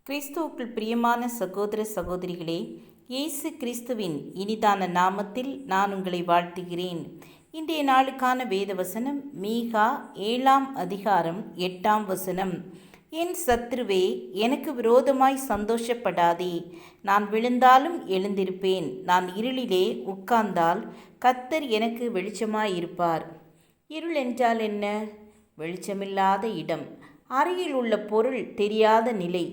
கிறிஸ்துவுக்குள் பிரியமான சகோதர சகோதரிகளே, இயேசு கிறிஸ்துவின் இனிதான நாமத்தில் நான் உங்களை வாழ்த்துகிறேன். இன்றைய நாளுக்கான வேத வசனம் மீகா 7ஆம் அதிகாரம் 8ஆம் வசனம். என் சத்துருவே, எனக்கு விரோதமாய் சந்தோஷப்படாதே. நான் விழுந்தாலும் எழுந்திருப்பேன். நான் இருளிலே உட்கார்ந்தால் கர்த்தர் எனக்கு வெளிச்சமாயிருப்பார். இருள் என்றால் என்ன? வெளிச்சமில்லாத இடம், அறையில் உள்ள பொருள் தெரியாத நிலை,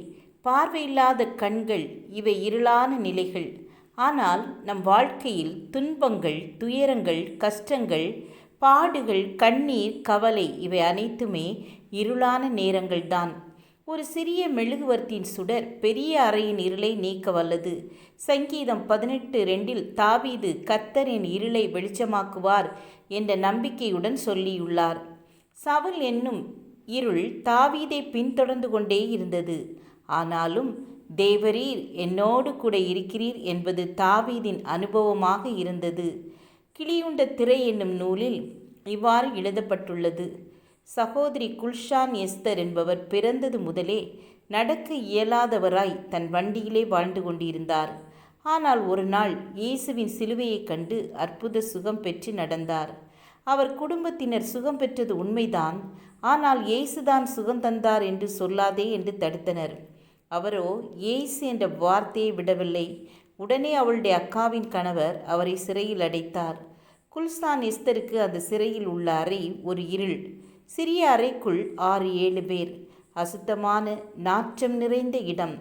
பார்வையில்லாத கண்கள், இவை இருளான நிலைகள். ஆனால் நம் வாழ்க்கையில் துன்பங்கள், துயரங்கள், கஷ்டங்கள், பாடுகள், கண்ணீர், கவலை, இவை அனைத்துமே இருளான நேரங்கள்தான். ஒரு சிறிய மெழுகுவர்த்தியின் சுடர் பெரிய அறையின் இருளை நீக்க வல்லது. சங்கீதம் 18:2 தாவீது கர்த்தரின் இருளை வெளிச்சமாக்குவார் என்ற நம்பிக்கையுடன் சொல்லியுள்ளார். சவுல் என்னும் இருள் தாவீதை பின்தொடர்ந்து கொண்டே இருந்தது. ஆனாலும் தேவரீர் என்னோடு கூட இருக்கிறீர் என்பது தாவீதின் அனுபவமாக இருந்தது. கிளியுண்ட திரை என்னும் நூலில் இவ்வாறு எழுதப்பட்டுள்ளது. சகோதரி குல்ஷான் எஸ்தர் என்பவர் பிறந்தது முதலே நடக்க இயலாதவராய் தன் வண்டியிலே வாழ்ந்து கொண்டிருந்தார். ஆனால் ஒரு நாள் இயேசுவின் சிலுவையை கண்டு அற்புத சுகம் பெற்று நடந்தார். அவர் குடும்பத்தினர் சுகம் பெற்றது உண்மைதான். ஆனால் இயேசுதான் சுகம் தந்தார் என்று சொல்லாதே என்று தடுத்தனர். அவரோ இயேசு என்ற வார்த்தையை விடவில்லை. உடனே அவளுடைய அக்காவின் கணவர் அவரை சிறையில் அடைத்தார். குல்சான் எஸ்தருக்கு அந்த சிறையில் உள்ள அறை ஒரு இருள். சிறிய அறைக்குள் 6-7 பேர். அசுத்தமான நாற்றம் நிறைந்த இடம்.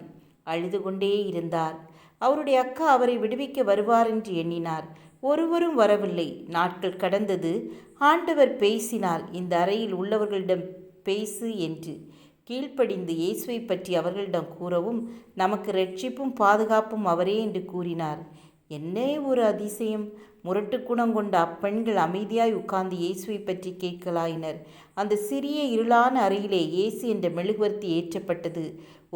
அழுது கொண்டே இருந்தார். அவருடைய அக்கா அவரை விடுவிக்க வருவார் என்று எண்ணினார். ஒருவரும் வரவில்லை. நாட்கள் கடந்தது. ஆண்டவர் பேசினார், இந்த அறையில் உள்ளவர்களிடம் பேசு என்று. கீழ்ப்படிந்து இயேசுவை பற்றி அவர்களிடம் கூறவும், நமக்கு இரட்சிப்பும் பாதுகாப்பும் அவரே என்று கூறினார். என்ன ஒரு அதிசயம்! முரட்டு குணம் கொண்ட அப்பெண்கள் அமைதியாய் உட்கார்ந்து இயேசுவை பற்றி கேட்கலாயினர். அந்த சிறிய இருளான அறையிலே இயேசு என்ற மெழுகுவர்த்தி ஏற்றப்பட்டது.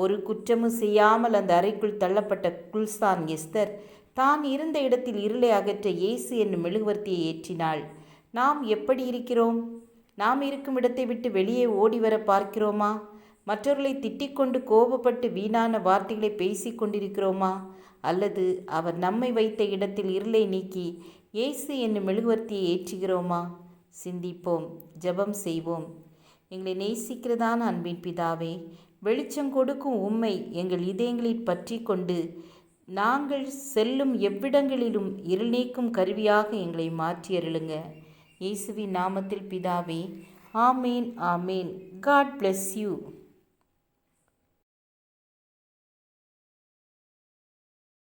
ஒரு குற்றமும் செய்யாமல் அந்த அறைக்குள் தள்ளப்பட்ட குல்சான் எஸ்தர் தான் இருந்த இடத்தில் இருளை அகற்ற இயேசு என்னும் மெழுகுவர்த்தியை ஏற்றினாள். நாம் எப்படி இருக்கிறோம்? நாம் இருக்கும் இடத்தை விட்டு வெளியே ஓடி வர பார்க்கிறோமா? மற்றவர்களை திட்டிக்கொண்டு கோபப்பட்டு வீணான வார்த்தைகளை பேசி கொண்டிருக்கிறோமா? அல்லது அவர் நம்மை வைத்த இடத்தில் இருளை நீக்கி இயேசு என்னும் மெழுகுவர்த்தியை ஏற்றுகிறோமா? சிந்திப்போம், ஜெபம் செய்வோம். எங்களை நேசிக்கிறதான அன்பின் பிதாவே, வெளிச்சம் கொடுக்கும் உம்மை எங்கள் இதயங்களில் பற்றி கொண்டு நாங்கள் செல்லும் எவ்விடங்களிலும் இருள் நீக்கும் கருவியாக எங்களை மாற்றி அருளுங்க. இயேசுவின் நாமத்தில் பிதாவே, ஆமேன், ஆமேன். God bless you.